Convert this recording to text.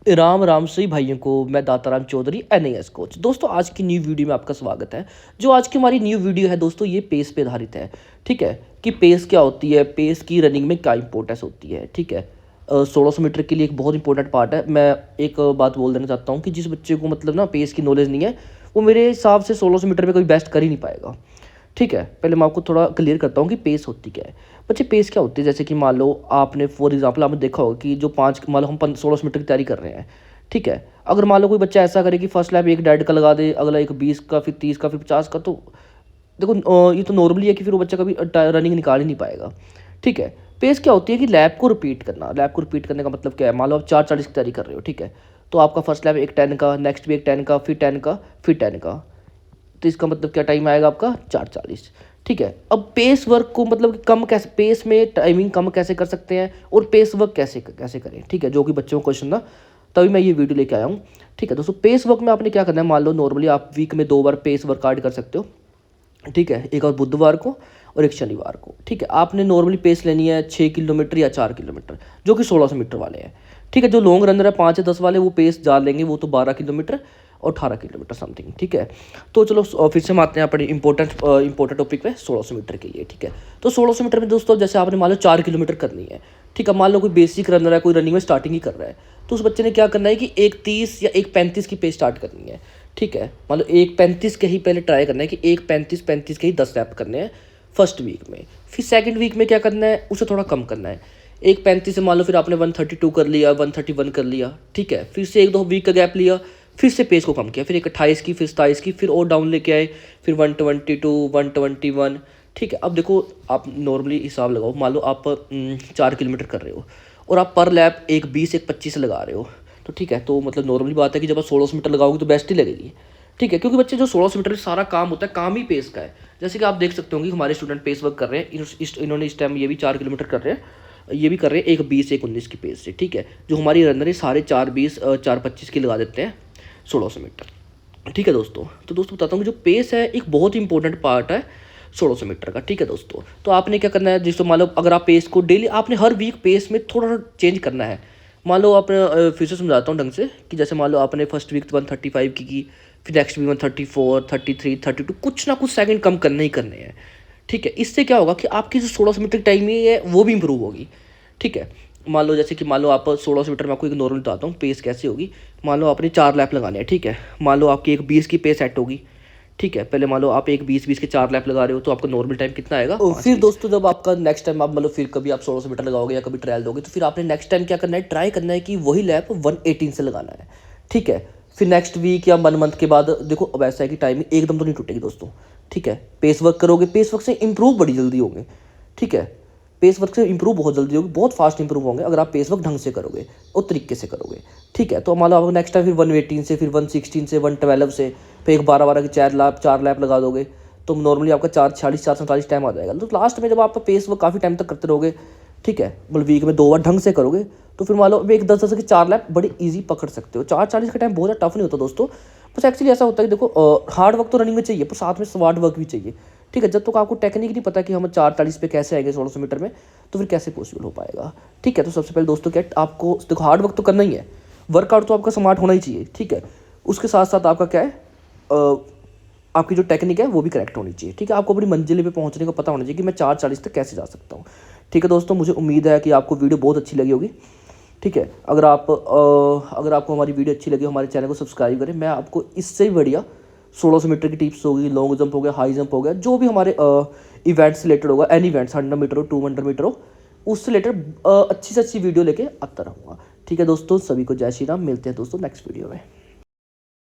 राम राम सही भाइयों को, मैं दाताराम चौधरी एनएएस कोच। दोस्तों आज की न्यू वीडियो में आपका स्वागत है। जो आज की हमारी न्यू वीडियो है दोस्तों, ये पेस पे आधारित है। ठीक है, कि पेस क्या होती है, पेस की रनिंग में क्या इंपॉर्टेंस होती है। ठीक है, 1600 मीटर के लिए एक बहुत इंपॉर्टेंट पार्ट है। मैं एक बात बोल देना चाहता हूँ कि जिस बच्चे को मतलब ना पेस की नॉलेज नहीं है, वो मेरे हिसाब से 1600 मीटर में कोई बेस्ट कर ही नहीं पाएगा। ठीक है, पहले मैं आपको थोड़ा क्लियर करता हूँ कि पेस होती क्या है। बच्चे पेस क्या होती है, जैसे कि मान लो आपने फॉर एग्जांपल आपने देखा होगा कि जो पाँच मान लो हम 1600 मीटर की तैयारी कर रहे हैं। ठीक है, अगर मान लो कोई बच्चा ऐसा करे कि फर्स्ट लैप एक डेड का लगा दे, अगला एक 20 का, फिर 30 का, फिर 50 का, तो देखो ये तो नॉर्मली है कि फिर वो बच्चा कभी रनिंग निकाल ही नहीं पाएगा। ठीक है, पेस क्या होती है कि लैप को रिपीट करना। लैप को रिपीट करने का मतलब क्या है, मान लो आप 4:40 की तैयारी कर रहे हो। ठीक है, तो आपका फर्स्ट लैप एक 10 का, नेक्स्ट भी एक 10 का, फिर 10 का, फिर 10 का, तो इसका मतलब क्या टाइम आएगा आपका 4:40। ठीक है, अब पेस वर्क को मतलब कि कम कैसे, पेस में टाइमिंग कम कैसे कर सकते हैं और पेस वर्क कैसे कैसे करें। ठीक है, जो कि बच्चों को क्वेश्चन था, तभी मैं ये वीडियो लेके आया हूँ। ठीक है दोस्तों, पेस वर्क में आपने क्या करना है, मान लो नॉर्मली आप वीक में 2 बार पेस वर्कआउट कर सकते हो। ठीक है, एक और बुधवार को और एक शनिवार को। ठीक है, आपने नॉर्मली पेस लेनी है 6 किलोमीटर या 4 किलोमीटर, जो कि 1600 मीटर वाले हैं। ठीक है, जो लॉन्ग रनर है 5 या 10 वाले, वो पेस डाल लेंगे, वो तो 12 किलोमीटर और 18 किलोमीटर समथिंग। ठीक है, तो चलो फिर से हम आते हैं अपने इंपॉर्टेंट टॉपिक पे 1600 मीटर के लिए। ठीक है, तो 1600 मीटर में दोस्तों जैसे आपने मान लो 4 किलोमीटर करनी है। ठीक है, मान लो कोई बेसिक रनर है, कोई रनिंग में स्टार्टिंग ही कर रहा है, तो उस बच्चे ने क्या करना है कि 1:30 या 1:35 की पेस स्टार्ट करनी है। ठीक है, मान लो 1:35 के ही पहले ट्राई करना है कि 1:35 के ही 10 रैप करने हैं फर्स्ट वीक में। फिर सेकंड वीक में क्या करना है, उसे थोड़ा कम करना है। 1:35 से मान लो फिर आपने 132 कर लिया, 131 कर लिया। ठीक है, फिर से 1-2 वीक का गैप लिया, फिर से पेस को कम किया, फिर एक 28 की, फिर 27 की, फिर और डाउन लेके आए, फिर 122, 121। ठीक है, अब देखो आप नॉर्मली हिसाब लगाओ, मान लो आप 4 किलोमीटर कर रहे हो और आप पर लैप एक 20 एक 25 लगा रहे हो, तो ठीक है, तो मतलब नॉर्मली बात है कि जब आप 1600 मीटर लगाओगे तो बेस्ट ही लगेगी। ठीक है, क्योंकि बच्चे जो 1600 मीटर में सारा काम होता है, काम ही पेस का है। जैसे कि आप देख सकते होंगे हमारे स्टूडेंट पेस वर्क कर रहे हैं, इन्होंने इस टाइम ये भी 4 किलोमीटर कर रहे हैं, ये भी कर रहे हैं एक 20 एक 19 की पेस से। ठीक है, जो हमारी रनर है सारे 4:20 4:25 की लगा देते हैं 1600 मीटर। ठीक है दोस्तों, तो दोस्तों बताता हूँ कि जो पेस है एक बहुत इंपॉर्टेंट पार्ट है 1600 मीटर का। ठीक है दोस्तों, तो आपने क्या करना है, जिसको मान लो अगर आप पेस को डेली आपने हर वीक पेस में थोड़ा सा चेंज करना है। मान लो आपने फिर से समझाता हूँ ढंग से कि जैसे मान लो आपने फर्स्ट वीक 135 की, फिर नेक्स्ट वीक 134, 33, 32, कुछ ना कुछ सेकंड कम करने ही करने हैं। ठीक है, इससे क्या होगा कि आपकी जो 1600 मीटर की टाइमिंग है वो भी इंप्रूव होगी। ठीक है, मान लो जैसे कि मान लो आप 1600 मीटर में आपको एक नॉर्मल बताता हूँ पेस कैसे होगी। मान लो आपने 4 लैप लगाने हैं। ठीक है, मान लो आपकी एक 20 की पेस सेट होगी। ठीक है, पहले मान लो आप एक 20-20 के 4 लैप लगा रहे हो, तो आपका नॉर्मल टाइम कितना आएगा, और फिर दोस्तों जब आपका नेक्स्ट टाइम आप मतलब फिर कभी आप 1600 मीटर लगाओगे या कभी ट्रायल दोगे, तो फिर आपने नेक्स्ट टाइम क्या करना है, ट्राई करना है कि वही लैप 118 से लगाना है। ठीक है, फिर नेक्स्ट वीक या 1 मंथ के बाद देखो अब ऐसा है कि टाइमिंग एकदम तो नहीं टूटेगी दोस्तों। ठीक है, पेस वर्क करोगे, पेस वर्क से इंप्रूव बड़ी जल्दी होंगे। ठीक है, पेस वर्क से इंप्रूव बहुत जल्दी होगी, बहुत फास्ट इंप्रूव होंगे अगर आप पेस वर्क ढंग से करोगे और तरीके से करोगे। ठीक है, तो मान लो आप नेक्स्ट टाइम फिर 118 से, फिर 116 से, 112 से, फिर एक 12-12 के 4 लैप लगा दोगे, तो नॉर्मली आपका 4:46, 4:47 टाइम आ जाएगा। तो लास्ट में जब आप पेस वर्क काफ़ी टाइम तक करते रहोगे, ठीक है, मतलब वीक में 2 बार ढंग से करोगे, तो फिर मान लो एक 10-10 के 4 लैप बड़ी ईजी पकड़ सकते हो। 4:40 का टाइम बहुत ज़्यादा टफ नहीं होता दोस्तों। बस एक्चुअली ऐसा होता है कि देखो हार्ड वर्क तो रनिंग में चाहिए, पर साथ में स्मार्ट वर्क भी चाहिए। ठीक है, जब तक आपको टेक्निक नहीं पता कि हम 4:40 पे कैसे आएंगे 1600 मीटर में, तो फिर कैसे पॉसिबल हो पाएगा। ठीक है, तो सबसे पहले दोस्तों क्या आपको देखो हार्ड वर्क तो करना ही है, वर्कआउट तो आपका स्मार्ट होना ही चाहिए। ठीक है, उसके साथ साथ आपका क्या है, आपकी जो टेक्निक है वो भी करेक्ट होनी चाहिए। ठीक है, आपको अपनी मंजिल पे पहुंचने का पता होना चाहिए कि मैं 4:40 तक कैसे जा सकता हूँ। ठीक है दोस्तों, मुझे उम्मीद है कि आपको वीडियो बहुत अच्छी लगी होगी। ठीक है, अगर आपको हमारी वीडियो अच्छी लगी, हमारे चैनल को सब्सक्राइब करें। मैं आपको इससे भी बढ़िया 1600 मीटर की टिप्स होगी, लॉन्ग जंप हो गया, हाई जंप हो गया, जो भी हमारे इवेंट्स से रिलेटेड होगा, एनी इवेंट्स 100 मीटर हो, 200 मीटर हो, उससे रिलेटेड अच्छी से अच्छी वीडियो लेके आता रहूँगा। ठीक है दोस्तों, सभी को जय श्री राम। मिलते हैं दोस्तों नेक्स्ट वीडियो में।